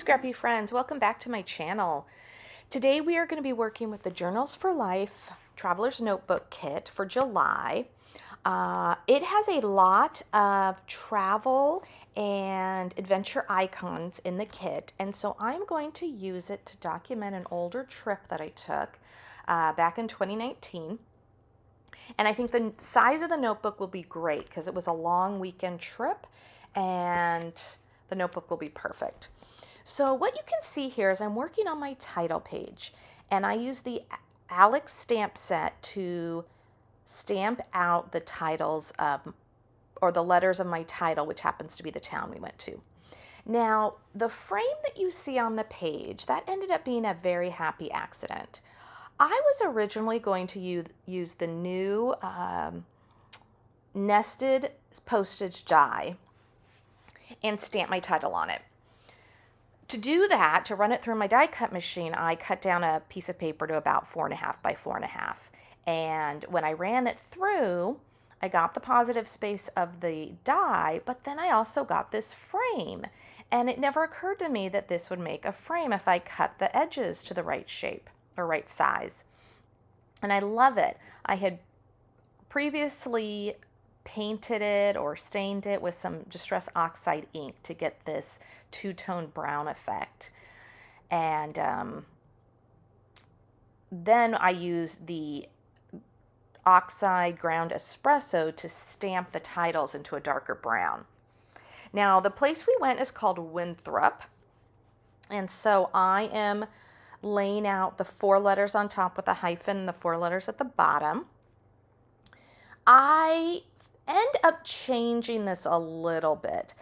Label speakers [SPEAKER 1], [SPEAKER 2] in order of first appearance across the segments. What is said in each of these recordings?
[SPEAKER 1] Scrappy friends, welcome back to my channel. Today we are going to be working with the Journals for Life Traveler's Notebook Kit for July. It has a lot of travel and adventure icons in the kit, and so I'm going to use it to document an older trip that I took back in 2019. And I think the size of the notebook will be great because it was a long weekend trip and the notebook will be perfect. So what you can see here is I'm working on my title page, and I use the Alex stamp set to stamp out the titles of, or the letters of my title, which happens to be the town we went to. Now, the frame that you see on the page, that ended up being a very happy accident. I was originally going to use the new nested postage die and stamp my title on it. To do that, to run it through my die cut machine, I cut down a piece of paper to about 4.5 by 4.5. And when I ran it through, I got the positive space of the die, but then I also got this frame. And it never occurred to me that this would make a frame if I cut the edges to the right shape or right size. And I love it. I had previously painted it or stained it with some Distress Oxide ink to get this two-tone brown effect. And then I used the oxide ground espresso to stamp the titles into a darker brown. Now, the place we went is called Winthrop, and so I am laying out the 4 letters on top with a hyphen and the 4 letters at the bottom. I end up changing this a little bit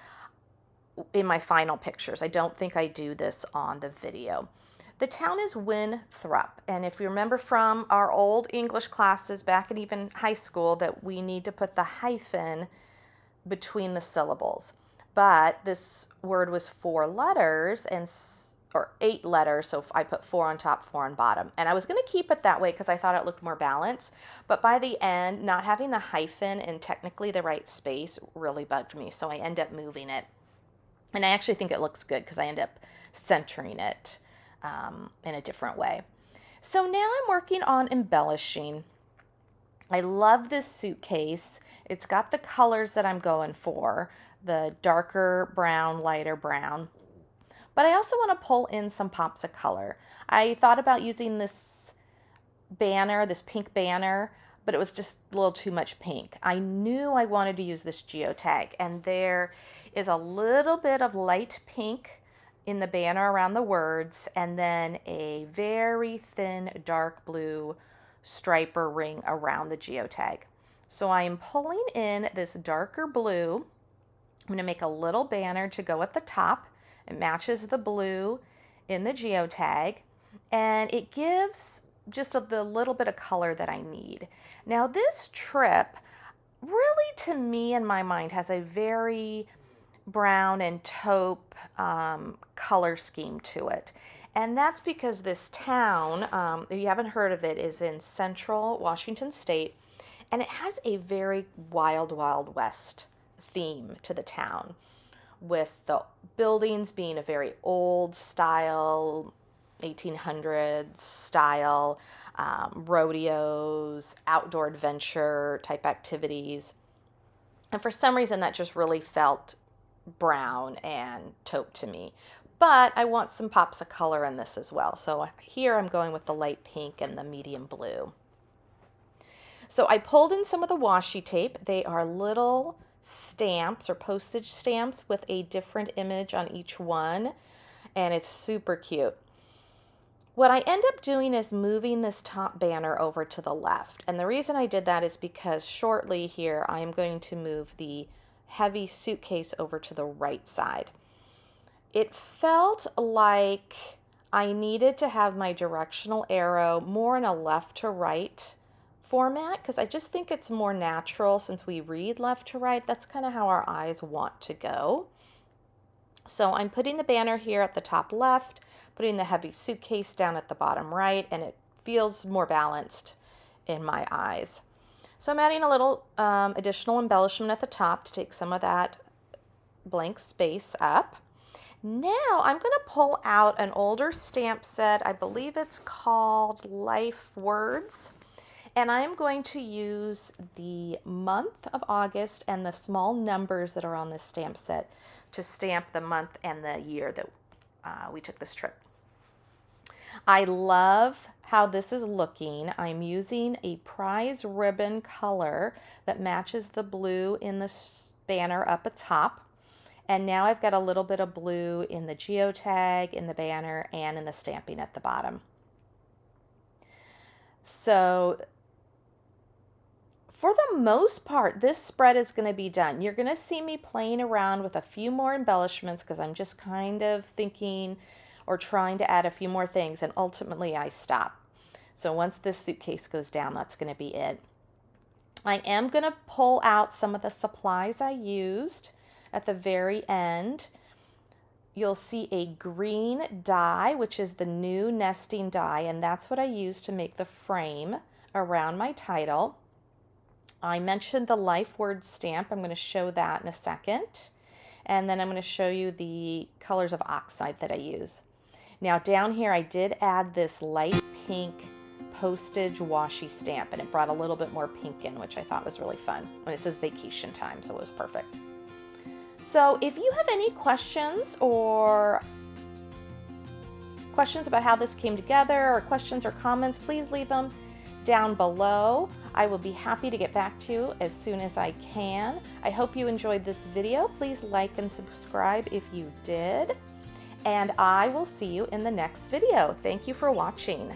[SPEAKER 1] in my final pictures. I don't think I do this on the video. The town is Winthrop, and if you remember from our old English classes back in even high school, that we need to put the hyphen between the syllables. But this word was 4 letters or 8 letters, so I put 4 on top, 4 on bottom. And I was going to keep it that way because I thought it looked more balanced. But by the end, not having the hyphen in technically the right space really bugged me, so I end up moving it. And I actually think it looks good because I end up centering it in a different way. So now I'm working on embellishing. I love this suitcase. It's got the colors that I'm going for, the darker brown, lighter brown. But I also want to pull in some pops of color. I thought about using this banner, this pink banner, but it was just a little too much pink. I knew I wanted to use this geotag, and there is a little bit of light pink in the banner around the words, and then a very thin dark blue stripe or ring around the geotag. So I am pulling in this darker blue. I'm going to make a little banner to go at the top. It matches the blue in the geotag, and it gives just the little bit of color that I need. Now, this trip really, to me, in my mind, has a very brown and taupe color scheme to it. And that's because this town, if you haven't heard of it, is in central Washington State, and it has a very wild, wild west theme to the town, with the buildings being a very old style, 1800s style, rodeos, outdoor adventure type activities. And for some reason that just really felt brown and taupe to me. But I want some pops of color in this as well. So here I'm going with the light pink and the medium blue. So I pulled in some of the washi tape. They are little stamps or postage stamps with a different image on each one, and it's super cute. What I end up doing is moving this top banner over to the left, and the reason I did that is because shortly here I am going to move the heavy suitcase over to the right side. It felt like I needed to have my directional arrow more in a left to right format, because I just think it's more natural since we read left to right. That's kind of how our eyes want to go. So I'm putting the banner here at the top left, putting the heavy suitcase down at the bottom right, and it feels more balanced in my eyes. So I'm adding a little additional embellishment at the top to take some of that blank space up. Now I'm going to pull out an older stamp set. I believe it's called Life Words. And I'm going to use the month of August and the small numbers that are on this stamp set to stamp the month and the year that we took this trip. I love how this is looking. I'm using a prize ribbon color that matches the blue in the banner up at top. And now I've got a little bit of blue in the geotag, in the banner, and in the stamping at the bottom. So for the most part, this spread is going to be done. You're going to see me playing around with a few more embellishments because I'm just kind of thinking or trying to add a few more things, and ultimately I stop. So once this suitcase goes down, that's going to be it. I am going to pull out some of the supplies I used at the very end. You'll see a green die, which is the new nesting die, and that's what I used to make the frame around my title. I mentioned the Life Word stamp. I'm going to show that in a second. And then I'm going to show you the colors of oxide that I use. Now down here I did add this light pink postage washi stamp, and it brought a little bit more pink in, which I thought was really fun. And it says vacation time, so it was perfect. So if you have any questions or questions about how this came together, or questions or comments, please leave them down below. I will be happy to get back to you as soon as I can. I hope you enjoyed this video. Please like and subscribe if you did. And I will see you in the next video. Thank you for watching.